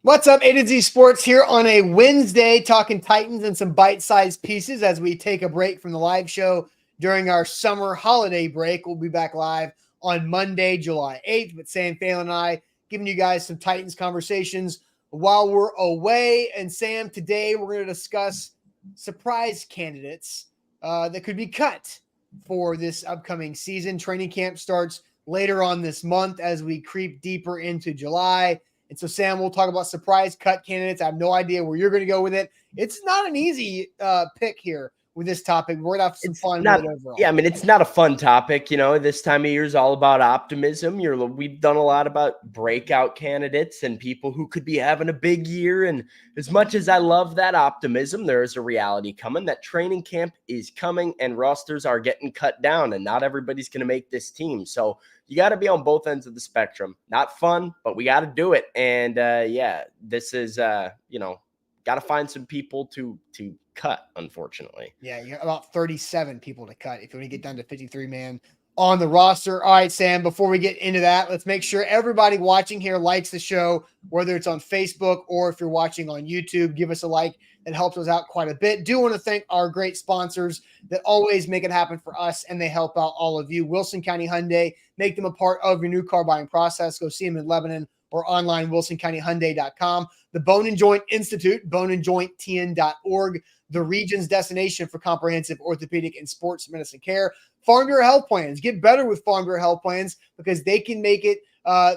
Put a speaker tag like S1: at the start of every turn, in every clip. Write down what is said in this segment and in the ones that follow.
S1: What's up, A to Z Sports here on a Wednesday, talking Titans and some bite-sized pieces as we take a break from the live show during our summer holiday break. We'll be back live on Monday, July 8th, with Sam Phelan and I giving you guys some Titans conversations while we're away. And Sam, today we're going to discuss surprise candidates that could be cut for this upcoming season. Training camp starts later on this month as we creep deeper into July. And so, Sam, we'll talk about surprise cut candidates. I have no idea where you're going to go with it. It's not an easy pick here with this topic. We're going to have some fun with it overall.
S2: Yeah, I mean, it's not a fun topic. This time of year is all about optimism. We've done a lot about breakout candidates and people who could be having a big year. And as much as I love that optimism, there is a reality coming that training camp is coming and rosters are getting cut down and not everybody's going to make this team. So you got to be on both ends of the spectrum. Not fun, but we got to do it. And this is, got to find some people to cut, unfortunately.
S1: Yeah, you got about 37 people to cut if you want to get down to 53 man on the roster. All right, Sam, before we get into that, let's make sure everybody watching here likes the show, whether it's on Facebook or if you're watching on YouTube. Give us a like. It helps us out quite a bit. Do want to thank our great sponsors that always make it happen for us, and they help out all of you. Wilson County Hyundai, make them a part of your new car buying process. Go see them in Lebanon or online, wilsoncountyhyundai.com. The Bone and Joint Institute, boneandjointtn.org, the region's destination for comprehensive orthopedic and sports medicine care. Farm Bureau Health Plans. Get better with Farm Bureau Health Plans because they can make it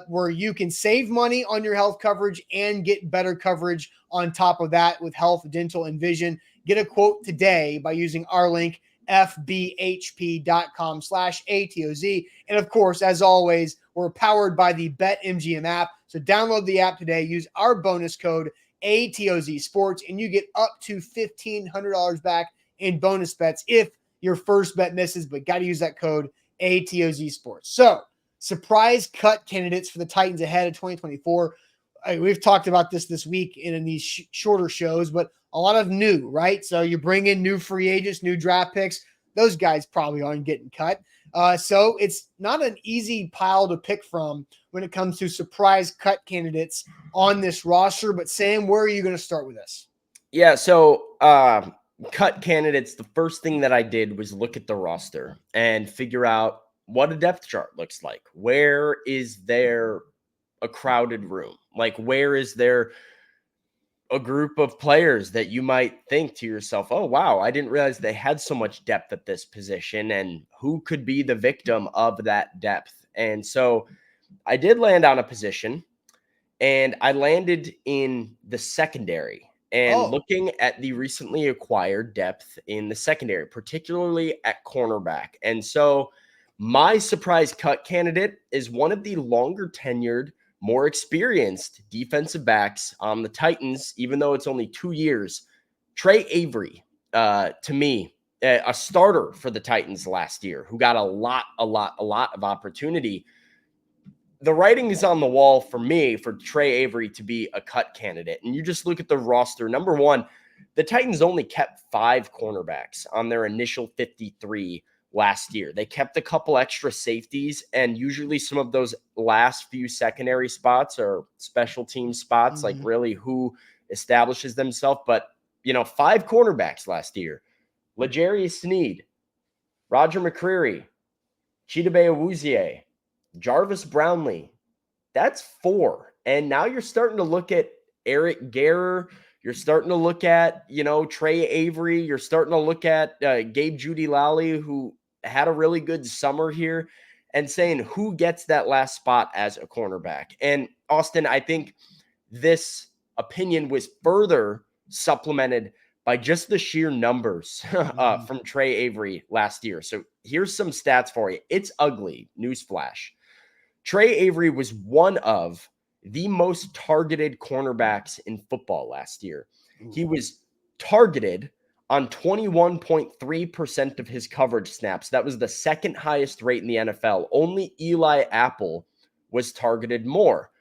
S1: where you can save money on your health coverage and get better coverage on top of that with health, dental, and vision. Get a quote today by using our link, fbhp.com/ATOZ. And of course, as always, we're powered by the BetMGM app. So download the app today, use our bonus code ATOZ Sports, and you get up to $1,500 back in bonus bets if your first bet misses, but got to use that code ATOZ Sports. So surprise cut candidates for the Titans ahead of 2024. We've talked about this week in these shorter shows, but a lot of new, right? So you bring in new free agents, new draft picks. Those guys probably aren't getting cut. So it's not an easy pile to pick from when it comes to surprise cut candidates on this roster. But Sam, where are you going to start with this?
S2: Yeah, so cut candidates, the first thing that I did was look at the roster and figure out what a depth chart looks like. Where is there a crowded room? Like, where is there a group of players that you might think to yourself, oh, wow, I didn't realize they had so much depth at this position, and who could be the victim of that depth? And so I did land on a position, and I landed in the secondary. And looking at the recently acquired depth in the secondary, particularly at cornerback. And so my surprise cut candidate is one of the longer tenured, more experienced defensive backs on the Titans, even though it's only 2 years. Trey Avery, to me, a starter for the Titans last year, who got a lot of opportunity. The writing is on the wall for me for Trey Avery to be a cut candidate. And you just look at the roster. Number one, the Titans only kept 5 cornerbacks on their initial 53 last year. They kept a couple extra safeties, and usually some of those last few secondary spots are special team spots, like really who establishes themselves. But, 5 cornerbacks last year: L'Jarius Sneed, Roger McCreary, Chidobe Awuzie, Jarvis Brownlee. That's 4. And now you're starting to look at Eric Garrer. You're starting to look at, Trey Avery. You're starting to look at Gabe Judyle, who had a really good summer here, and saying who gets that last spot as a cornerback. And Austin, I think this opinion was further supplemented by just the sheer numbers from Trey Avery last year. So here's some stats for you. It's ugly. Newsflash. Trey Avery was one of the most targeted cornerbacks in football last year. He was targeted on 21.3% of his coverage snaps. That was the second highest rate in the NFL. Only Eli Apple was targeted more.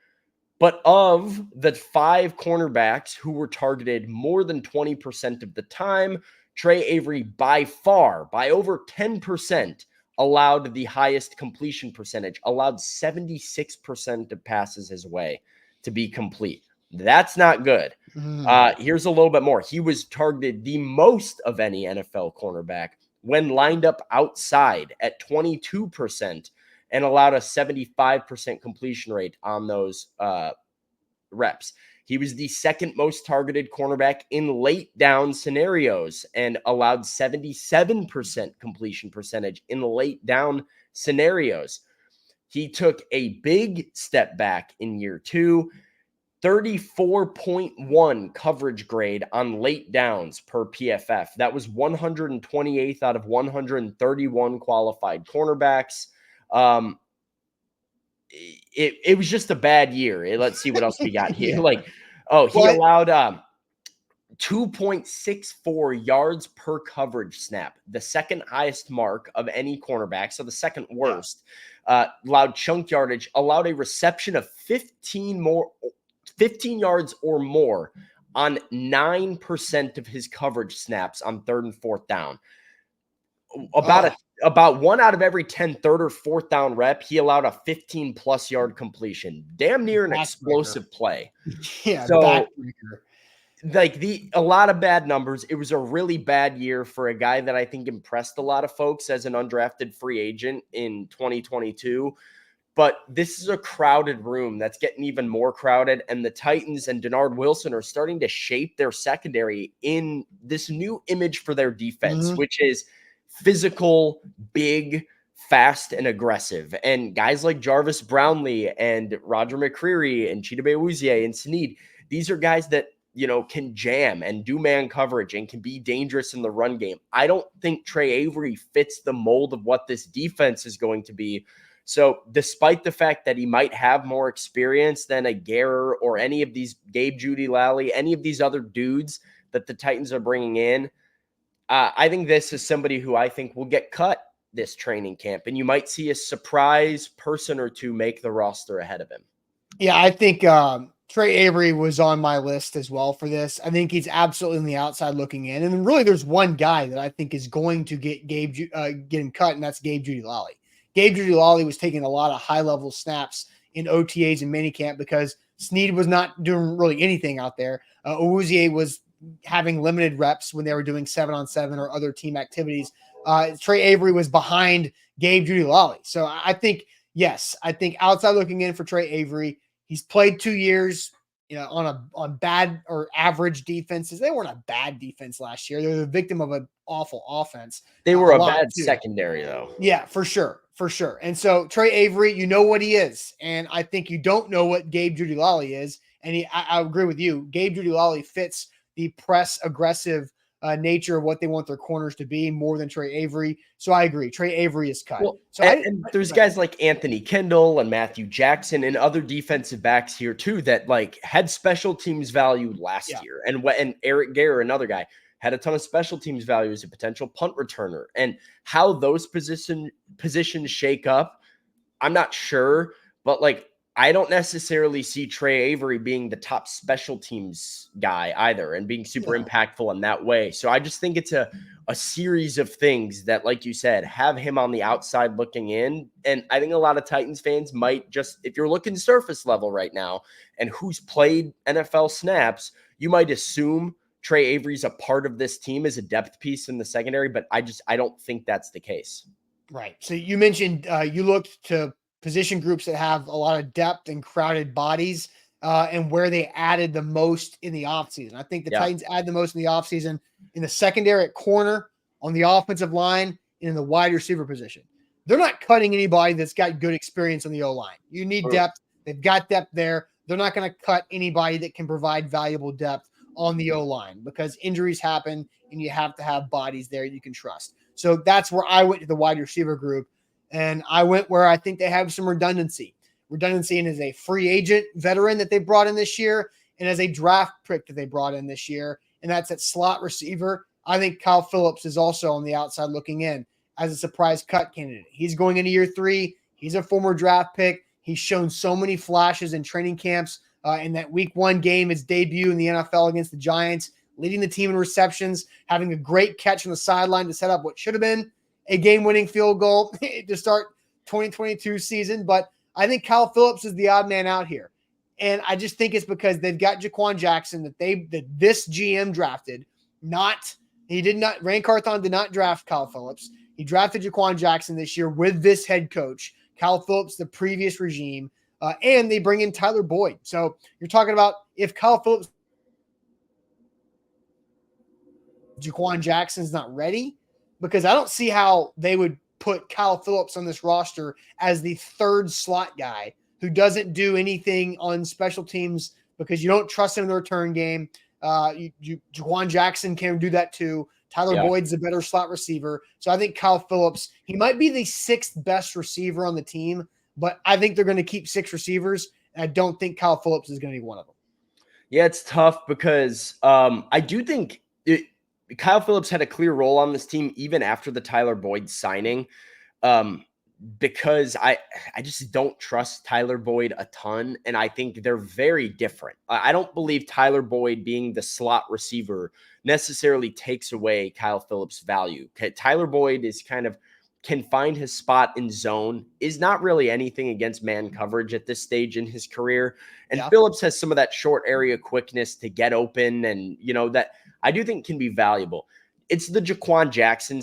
S2: But of the 5 cornerbacks who were targeted more than 20% of the time, Trey Avery by far, by over 10%, allowed the highest completion percentage, allowed 76% of passes his way to be complete. That's not good.
S1: Mm.
S2: Here's a little bit more. He was targeted the most of any NFL cornerback when lined up outside at 22% and allowed a 75% completion rate on those reps. He was the second most targeted cornerback in late down scenarios and allowed 77% completion percentage in late down scenarios. He took a big step back in year 2, 34.1 coverage grade on late downs per PFF. That was 128th out of 131 qualified cornerbacks. It was just a bad year. Let's see what else we got here.
S1: Yeah.
S2: He allowed 2.64 yards per coverage snap, the second highest mark of any cornerback. So the second worst. Allowed chunk yardage, allowed a reception of 15 yards or more on 9% of his coverage snaps on 3rd and 4th down. About 1 out of every 10 3rd or 4th down rep, he allowed a 15+ yard completion. Damn near an explosive play.
S1: Yeah,
S2: so a lot of bad numbers. It was a really bad year for a guy that I think impressed a lot of folks as an undrafted free agent in 2022. But this is a crowded room that's getting even more crowded. And the Titans and Denard Wilson are starting to shape their secondary in this new image for their defense, which is physical, big, fast, and aggressive. And guys like Jarvis Brownlee and Roger McCreary and Chidobe Awuzie and Snead, these are guys that, can jam and do man coverage and can be dangerous in the run game. I don't think Trey Avery fits the mold of what this defense is going to be. So despite the fact that he might have more experience than a Guerrer or any of these Gabe Judyle, any of these other dudes that the Titans are bringing in, I think this is somebody who I think will get cut this training camp. And you might see a surprise person or two make the roster ahead of him.
S1: Yeah, I think Trey Avery was on my list as well for this. I think he's absolutely on the outside looking in. And really there's one guy that I think is going to get him cut, and that's Gabe Judyle. Gabe Judyle was taking a lot of high-level snaps in OTAs and minicamp because Snead was not doing really anything out there. Awuzie was having limited reps when they were doing 7-on-7 or other team activities. Trey Avery was behind Gabe Judyle. So I think, yes, outside looking in for Trey Avery. He's played 2 years, on bad or average defenses. They weren't a bad defense last year. They were the victim of an awful offense.
S2: They were a bad secondary, though.
S1: Yeah, for sure. And so Trey Avery, you know what he is. And I think you don't know what Gabe Judyle is. And I agree with you. Gabe Judyle fits the press aggressive nature of what they want their corners to be more than Trey Avery. So I agree. Trey Avery is cut.
S2: Well, and there's guys like Anthony Kendall and Matthew Jackson and other defensive backs here too that had special teams value last year. And Eric Guerrer, another guy, had a ton of special teams value as a potential punt returner. And how those positions shake up, I'm not sure. But I don't necessarily see Trey Avery being the top special teams guy either and being super impactful in that way. So I just think it's a series of things that, like you said, have him on the outside looking in. And I think a lot of Titans fans might just, if you're looking surface level right now and who's played NFL snaps, you might assume Trey Avery's a part of this team as a depth piece in the secondary, but I don't think that's the case.
S1: Right. So you mentioned you looked to position groups that have a lot of depth and crowded bodies and where they added the most in the offseason. I think the Titans add the most in the offseason in the secondary at corner, on the offensive line, and in the wide receiver position. They're not cutting anybody that's got good experience on the O-line. You need depth. They've got depth there. They're not going to cut anybody that can provide valuable depth on the O-line because injuries happen and you have to have bodies there you can trust. So that's where I went to the wide receiver group. And I went where I think they have some redundancy in as a free agent veteran that they brought in this year and as a draft pick that they brought in this year. And that's at slot receiver. I think Kyle Phillips is also on the outside looking in as a surprise cut candidate. He's going into year 3. He's a former draft pick. He's shown so many flashes in training camps. In that week 1 game, his debut in the NFL against the Giants, leading the team in receptions, having a great catch on the sideline to set up what should have been a game-winning field goal to start 2022 season. But I think Kyle Phillips is the odd man out here. And I just think it's because they've got Jaquan Jackson that this GM drafted. Ran Carthon did not draft Kyle Phillips. He drafted Jaquan Jackson this year with this head coach, Kyle Phillips, the previous regime, and they bring in Tyler Boyd. So you're talking about if Kyle Phillips, Jaquan Jackson's not ready, because I don't see how they would put Kyle Phillips on this roster as the third slot guy who doesn't do anything on special teams because you don't trust him in the return game. Jaquan Jackson can do that too. Tyler Boyd's a better slot receiver. So I think Kyle Phillips, he might be the sixth best receiver on the team, but I think they're going to keep 6 receivers. And I don't think Kyle Phillips is going to be one of them.
S2: Yeah, it's tough because I do think Kyle Phillips had a clear role on this team even after the Tyler Boyd signing. Because I just don't trust Tyler Boyd a ton, and I think they're very different. I don't believe Tyler Boyd being the slot receiver necessarily takes away Kyle Phillips' value. Tyler Boyd is can find his spot in zone, is not really anything against man coverage at this stage in his career. And Phillips has some of that short area quickness to get open, and that I do think can be valuable. It's the Jaquan Jackson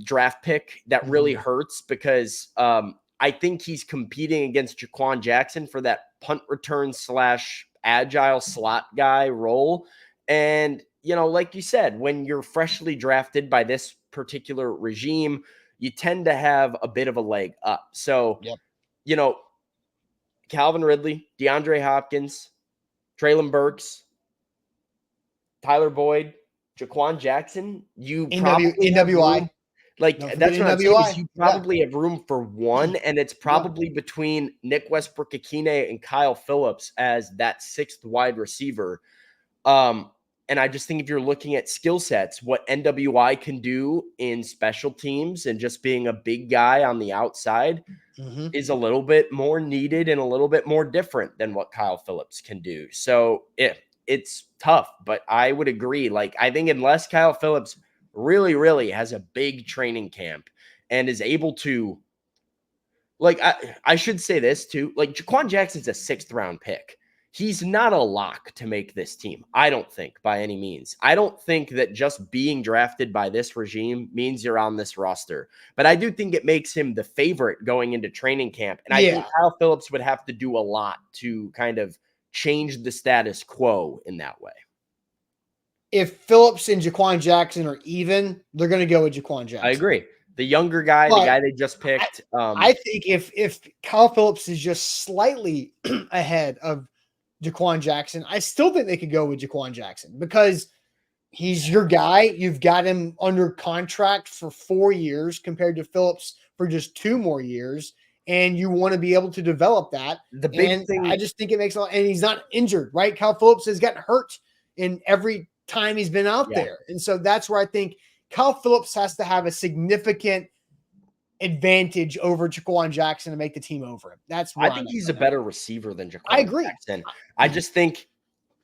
S2: draft pick that really hurts because I think he's competing against Jaquan Jackson for that punt return / agile slot guy role. And, like you said, when you're freshly drafted by this particular regime, you tend to have a bit of a leg up. So, Calvin Ridley, DeAndre Hopkins, Treylon Burks, Tyler Boyd, Jaquan Jackson, you probably
S1: NWI.
S2: That's what I'm saying is you probably have room for one, and it's probably between Nick Westbrook-Akine and Kyle Phillips as that 6th wide receiver. And I just think if you're looking at skill sets, what NWI can do in special teams and just being a big guy on the outside is a little bit more needed and a little bit more different than what Kyle Phillips can do. So it's tough, but I would agree. I think unless Kyle Phillips really, really has a big training camp and is able to, I should say this too, Jaquan Jackson's a 6th round pick. He's not a lock to make this team, I don't think, by any means. I don't think that just being drafted by this regime means you're on this roster. But I do think it makes him the favorite going into training camp. And I think Kyle Phillips would have to do a lot to kind of change the status quo in that way.
S1: If Phillips and Jaquan Jackson are even, they're going to go with Jaquan Jackson.
S2: I agree. The younger guy, the guy they just picked.
S1: I think if Kyle Phillips is just slightly ahead of Jaquan Jackson, I still think they could go with Jaquan Jackson because he's your guy. You've got him under contract for 4 years compared to Phillips for just 2 more years. And you want to be able to develop that.
S2: The big thing,
S1: I just think it makes a lot, and he's not injured, right? Kyle Phillips has gotten hurt in every time he's been out there. And so that's where I think Kyle Phillips has to have a significant advantage over Jaquan Jackson to make the team over him.
S2: I think he's a better receiver than Jaquan
S1: I agree.
S2: Jackson. I just think,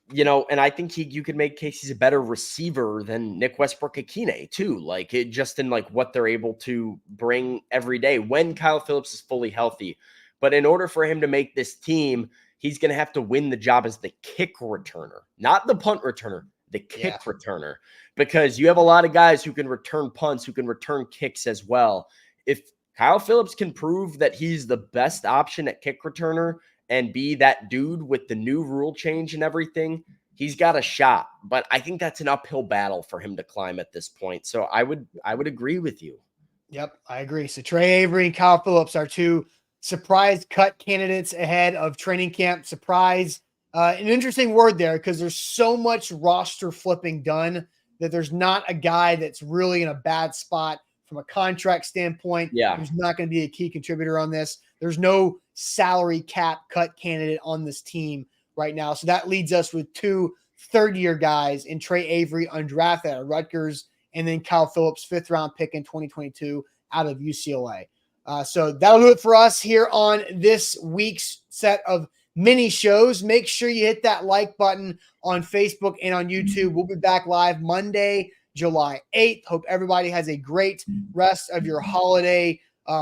S2: and I think you could make case he's a better receiver than Nick Westbrook-Akine too. Just in what they're able to bring every day when Kyle Phillips is fully healthy. But in order for him to make this team, he's going to have to win the job as the kick returner, not the punt returner, the kick returner, because you have a lot of guys who can return punts, who can return kicks as well. If Kyle Phillips can prove that he's the best option at kick returner and be that dude with the new rule change and everything, he's got a shot. But I think that's an uphill battle for him to climb at this point. So I would agree with you.
S1: Yep, I agree. So Trey Avery and Kyle Phillips are 2 surprise cut candidates ahead of training camp. Surprise, an interesting word there because there's so much roster flipping done that there's not a guy that's really in a bad spot from a contract standpoint. Who's not going to be a key contributor on this. There's no salary cap cut candidate on this team right now. So that leads us with 2 third-year guys in Trey Avery, undrafted out of Rutgers, and then Kyle Phillips, 5th round pick in 2022 out of UCLA. So that'll do it for us here on this week's set of mini shows. Make sure you hit that like button on Facebook and on YouTube. We'll be back live Monday, July 8th. Hope everybody has a great rest of your holiday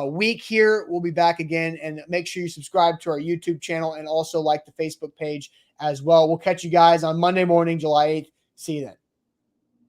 S1: week here. We'll be back again, and make sure you subscribe to our YouTube channel and also like the Facebook page as well. We'll catch you guys on Monday morning, July 8th. See you then.